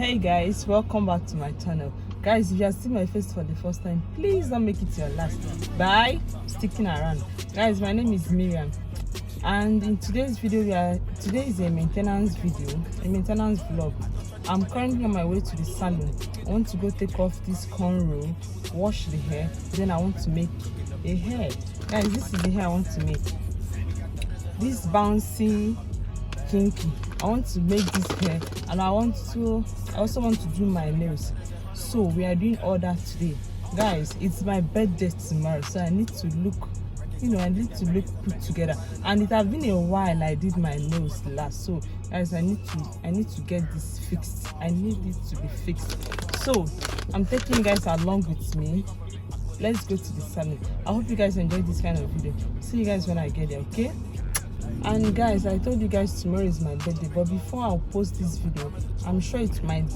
Hey guys, welcome back to my channel. Guys, if you are seeing my face for the first time, please don't make it your last by sticking around. Guys, my name is Miriam, and in today's video today is a maintenance video, a maintenance vlog. I'm currently on my way to the salon. I want to go take off this cornrow, wash the hair, then I want to make a hair. Guys, this is the hair I want to make. This bouncy kinky. I want to make this hair, and I also want to do my nails. So we are doing all that today. Guys, it's my birthday tomorrow, so I need to look, I need to look put together. And it has been a while I did my nails last. So guys, I need to get this fixed. I need it to be fixed. So I'm taking you guys along with me. Let's go to the salon. I hope you guys enjoyed this kind of video. See you guys when I get there, okay? And guys, I told you guys tomorrow is my birthday, but before I'll post this video, I'm sure it might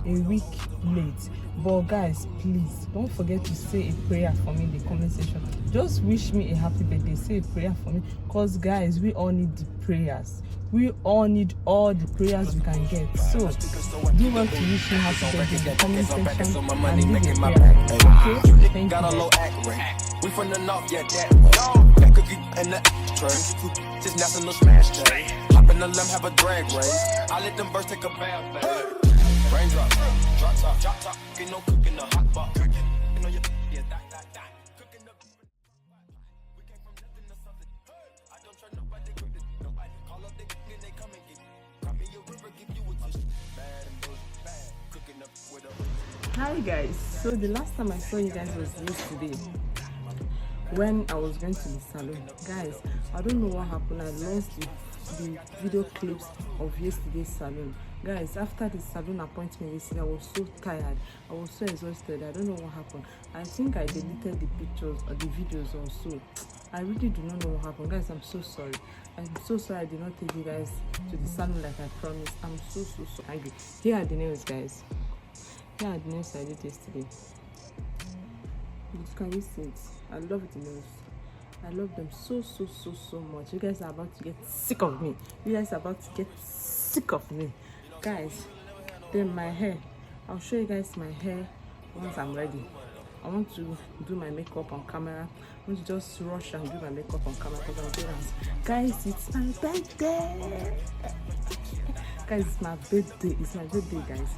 be a week late. But guys, please don't forget to say a prayer for me in the comment section. Just wish me a happy birthday. Say a prayer for me, because guys, we all need the prayers. We all need all the prayers we can get. So do well to wish me happy birthday in the comment section and leave a prayer. Okay? Thank you. We from the north, yeah, that cookie and the tray. Just national smash day. Hop in the limb, have a drag race. I let them birds take a bath. Raindrop, drop top. Ain't no cooking the hot pot. You know, yeah, that. Cooking up. We came from nothing to something. I don't trust nobody. Nobody call up, they come and get. Cry me a river, give you a tissue. Bad and bullshit, bad. Cooking up with a. Hi guys, so the last time I saw you guys was yesterday when I was going to the salon. Guys, I don't know what happened. I lost the video clips of yesterday's salon. Guys, after the salon appointment yesterday, I was so tired. I was so exhausted. I don't know what happened. I think I deleted the pictures or the videos also. I really do not know what happened. Guys, I'm so sorry. I'm so sorry I did not take you guys to the salon like I promised. I'm so angry. Here are the nails, guys. Here are the nails I did yesterday. Can you see it? I love the nails. I love them so much. You guys are about to get sick of me. Guys, then my hair. I'll show you guys my hair once I'm ready. I want to do my makeup on camera. I want to just rush and do my makeup on camera because I'm doing it. Guys, it's my birthday. Guys, it's my birthday. It's my birthday, guys.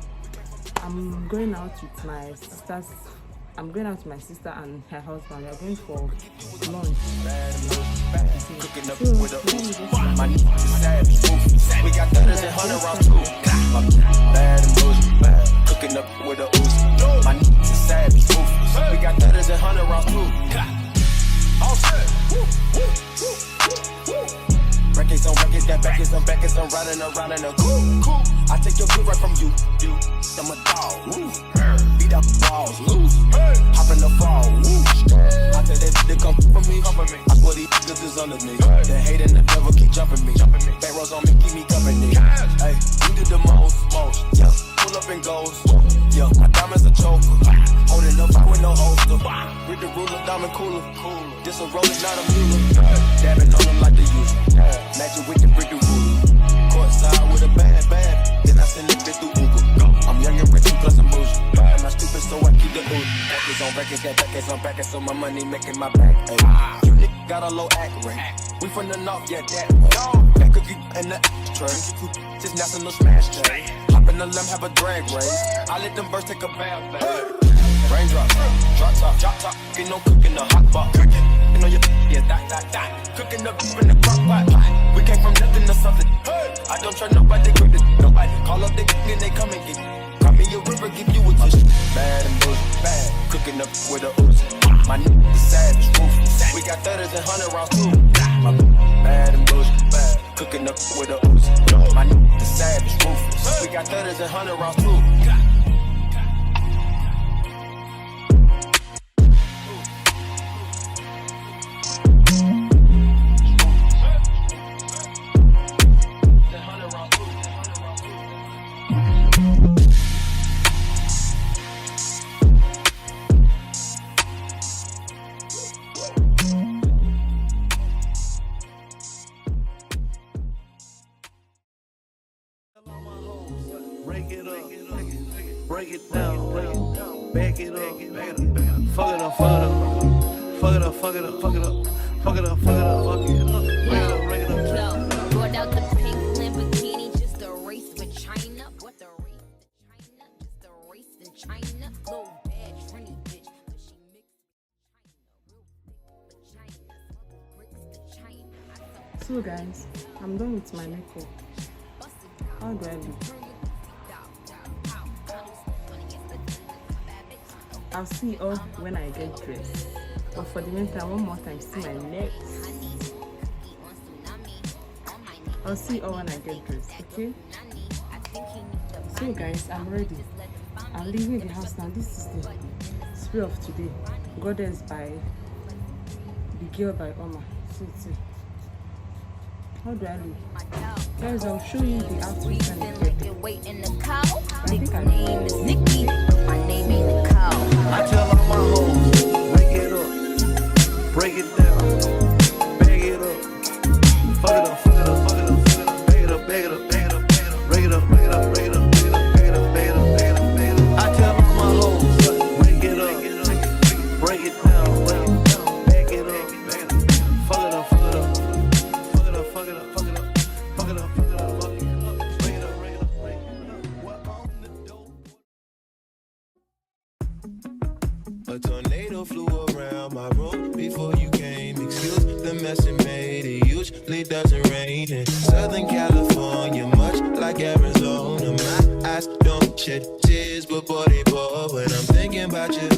I'm going out with my sisters. I'm going out with my sister and her husband. We are going for lunch. Cooking up with a my savage. We got thudders and 100 rounds too. Bad and bullshit, bad. Cooking up with a ooze. My savage. We got thudders and 100 rounds too. All set. Records on records, that backers on backers. I'm riding around in a cool. I take your good right from you. I'm a dog. Beat up balls, loose. Hop in the fall, I tell that they come for me. I swear these niggas is under me. The hate and the devil keep jumping me. Back rows on me, keep me company. Hey, we did the most. Yeah, pull up and goes. Yeah, my diamonds a choker. Holding up, I with no holster. Read the ruler, diamond cooler. This a roll is not a mule. Dabbing on them like the usual. Magic with the brick ruler. Courtside with a bad. Then I send it through Uber. I'm young and rich and plus I'm bougie. I'm not stupid, so I keep the ooze. Records on records, got backers on backers, so my money making my back. Ay. You niggas got a low act rate. We from the north, yeah, that cookie and the tray. Just national smash day. Hop in the limb, have a drag race. I let them birds take a bath. Raindrop, drop top. Ain't no cooking the hot pot. You know, yeah, that. Cooking up in the crock pot. We came from nothing to something. I don't trust nobody. Nobody call up, they come and get. Cry me a river, give you a tissue. Bad and bullshit, bad. Cooking up with a ooze. My nigga is savage, ruthless. We got thudders and 100 rounds too. My bad and bullshit, bad. Cooking up with a ooze. My nigga is savage, ruthless. We got thudders and 100 rounds too. Break it up, break it down, back it up, fuck it up, fuck it up, fuck it up, fuck it up, fuck it up, fuck it up, fuck it up, fuck it up, break it up, break it up. Brought out the pink Lamborghini, just a race with China. What the race in China? Just a race in China. Little bad Trini bitch, but she mixed China, real thick with China. So guys, I'm done with my makeup. How do I look? I'll see you all when I get dressed. But for the meantime, one more time, see my legs. I'll see you all when I get dressed, okay? So guys, I'm ready. I'm leaving the house now. This is the spray of today. Goddess by The Girl by Oma. See. How do I look? Guys, I'll show you the outfit and the I think I name is Nikki. My name ain't a cow. I tell all my hoes, break it up, break it down, bag it up, fuck it up, fuck it up, fuck it up, fuck it up, bag it up, bag it up, bag it up, break it up, break it up, break it up, bag it up, bag it up, bag it up, bag it up, bag it up. I tell all my hoes, break it up, break it down, bag it up, fuck it up, fuck it up, fuck it up, fuck it up, fuck it up, fuck it up, fuck it up, fuck it up, break it up, break it up, break it up. What on the dope? A tornado flew around my room before you came. Excuse the mess it made. It usually doesn't rain in Southern California, much like Arizona. My eyes don't shed tears, but boy, they pour when I'm thinking about you.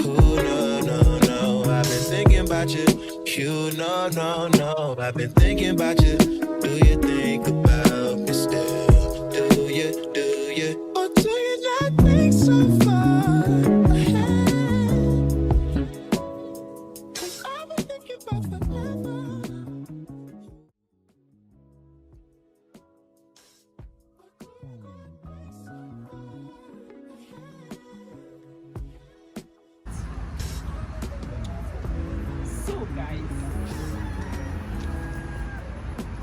Ooh, no. I've been thinking about you. You, no. I've been thinking about you. Do you think about me still? Do you? Or do you not think so far? So guys,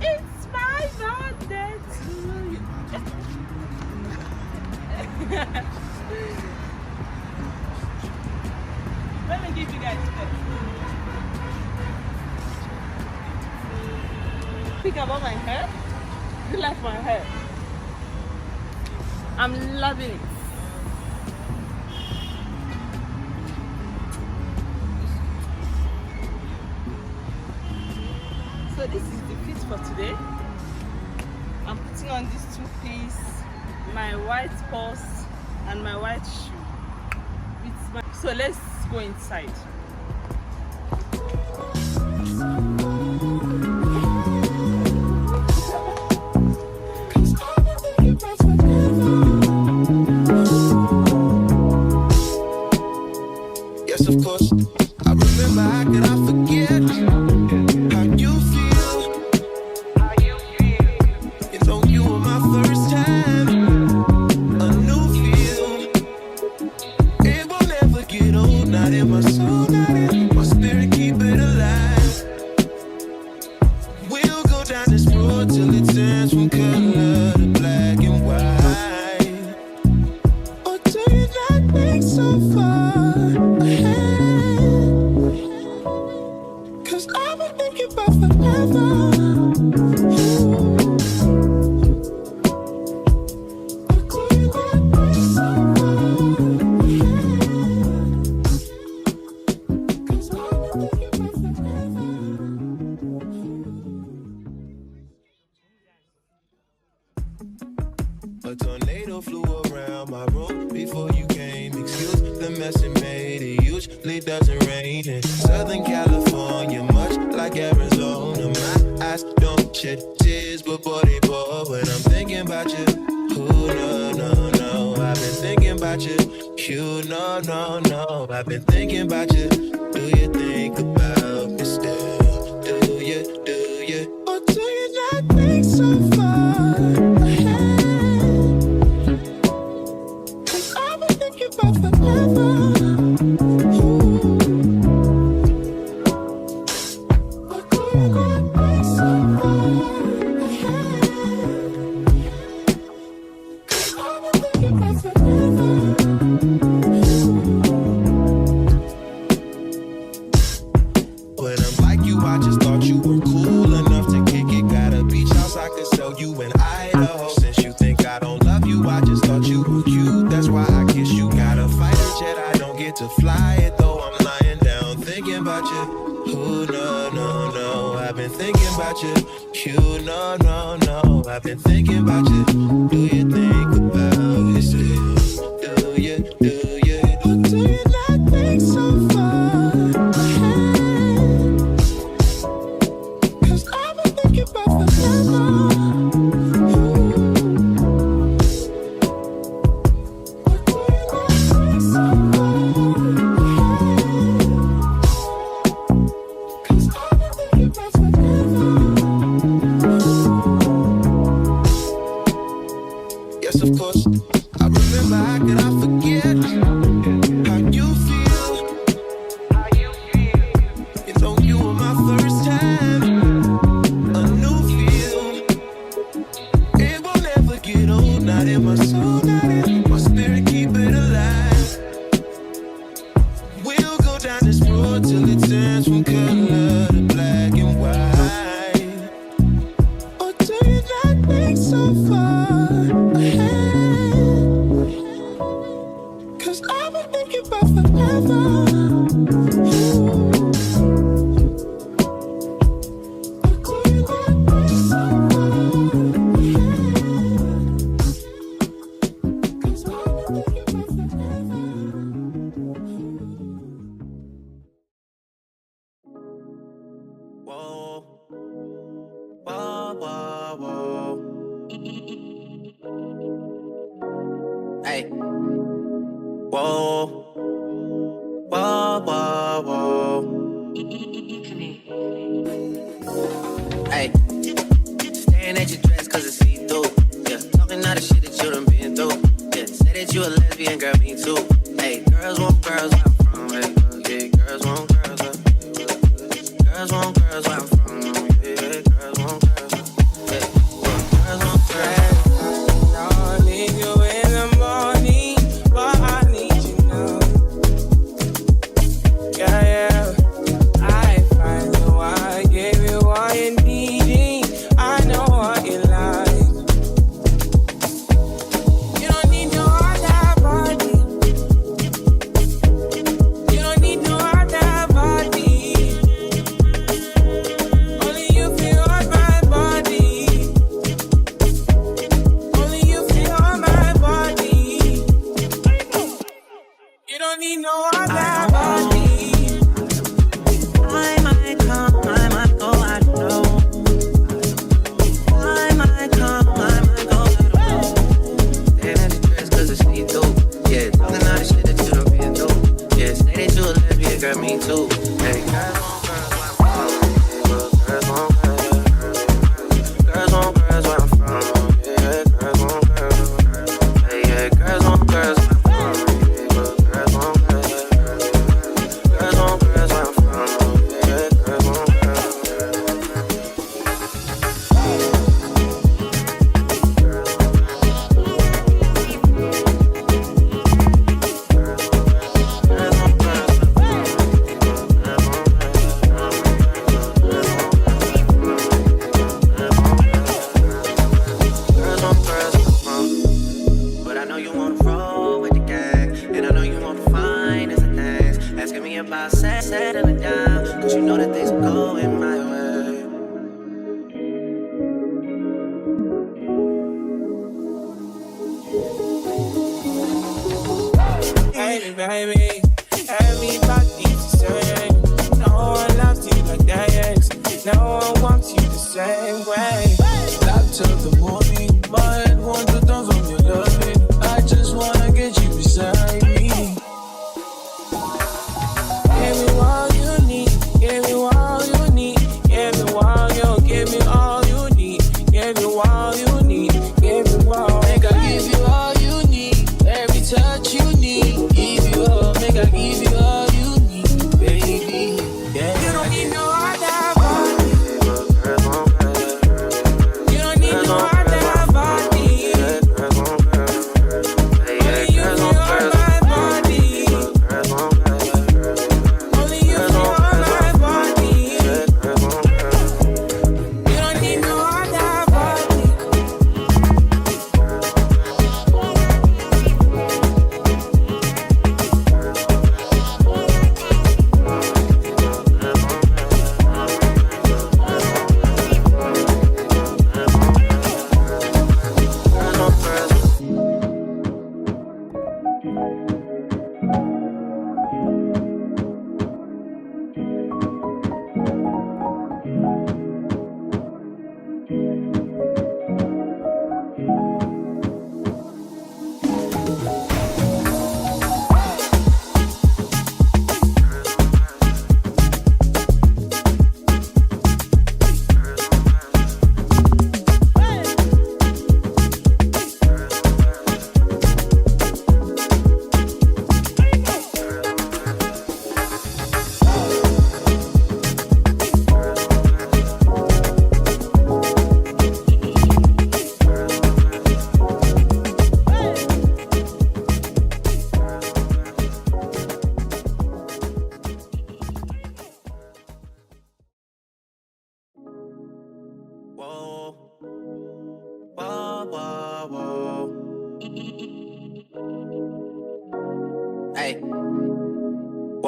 it's my birthday too. Let me give you guys this. Think about my hair. You like my hair? I'm loving it. So this is the fit for today. I'm putting on this two-piece, my white purse and my white shoe. So let's go inside. Yes, of course. I remember, how could I forget how you feel? It's on you on my first time. A new feel. It will never get old, not in my soul, not in my spirit, keep it alive. We'll go down this road till it turns from color to black and white. Or do you not think so far ahead? 'Cause I've been thinking about forever. Or do you not think so far ahead? 'Cause I've been thinking about forever. A tornado flew around my room before you came. Excuse the mess it made. It usually doesn't rain in Southern California, much like Arizona. My eyes don't shed tears, but boy, they pour when I'm thinking about you. Ooh, no. I've been thinking about you. You, no. I've been thinking about you. Do you think about me still? Do you? Or do you not think so far ahead? 'Cause I've been thinking about forever. Or do you not think so far ahead? 'Cause I've been to fly it, though I'm lying down thinking about you. Ooh, no, no, no, I've been thinking about you. You, no, no, no, I've been thinking about you. Do you think about it still? Do you, do you? Or do you not think so far ahead? 'Cause I've been thinking about forever. Hey. Whoa. Whoa, whoa, whoa. Hey. Staring at your dress cause it's see-through. Yeah. Talking all the shit that you done been through. Yeah. Say that you a lesbian, girl, me too. Hey. Girls want girls where I'm from. Hey. Yeah. Girls want girls. Girls want girls where I'm from. Yeah. Girls want girls. Yeah. Girls want girls. I need you in the morning, but I need you now. Yeah, yeah. I find you, I gave you all you needing. I know what you like. You don't need no other body. You don't need no other body. Only you feel on my body. Only you feel on my body. You don't need no other body. I might come, I might go, I don't know. I might come, I might go, I don't know. Staring at your dress cause it's see-through. Yeah. Talking all the shit that you done been through. Yeah. Say that you a lesbian, girl, me too. Hey. Girls want girls where I'm from. Girls want girls. Girls want girls where I'm from. Yeah. Girls want girls. Hey, yeah. Girls want girls where I'm from. Yeah. Girls want girls. Girls want girls where I'm from. Yeah. Girls want girls. But I know you wanna roll with the gang, and I know you wanna find as a things. Asking me about settling down, cause you know that things are going my way. Baby, baby, everybody's the same. No one loves you like that. No one wants you the same way. Stop till the morning, my head wants to dance on your loving. I just wanna get you beside me. Give me all you need, give me all you need, give me all you, give me all you need, give me all you need, give me all. Make I give you all you need, every touch you need, give you all, make I give you all you need, baby. Yeah. You don't need no other body. You don't need no other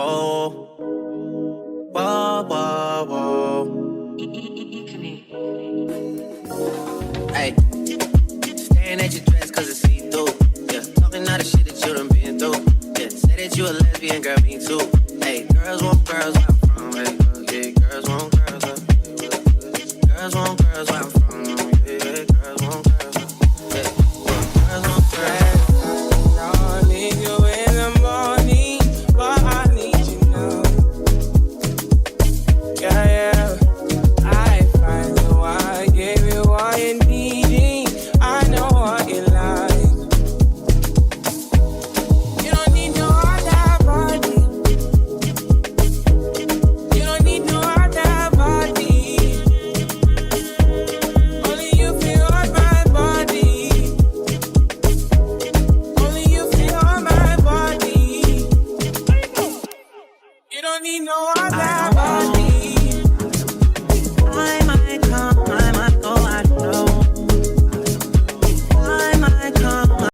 Whoa, whoa, whoa, whoa. Hey, staring at your dress cause it's see-through. Yeah, talking all the shit that you done been through. Yeah, say that you a lesbian, girl, me too. Hey, girls want girls, I'm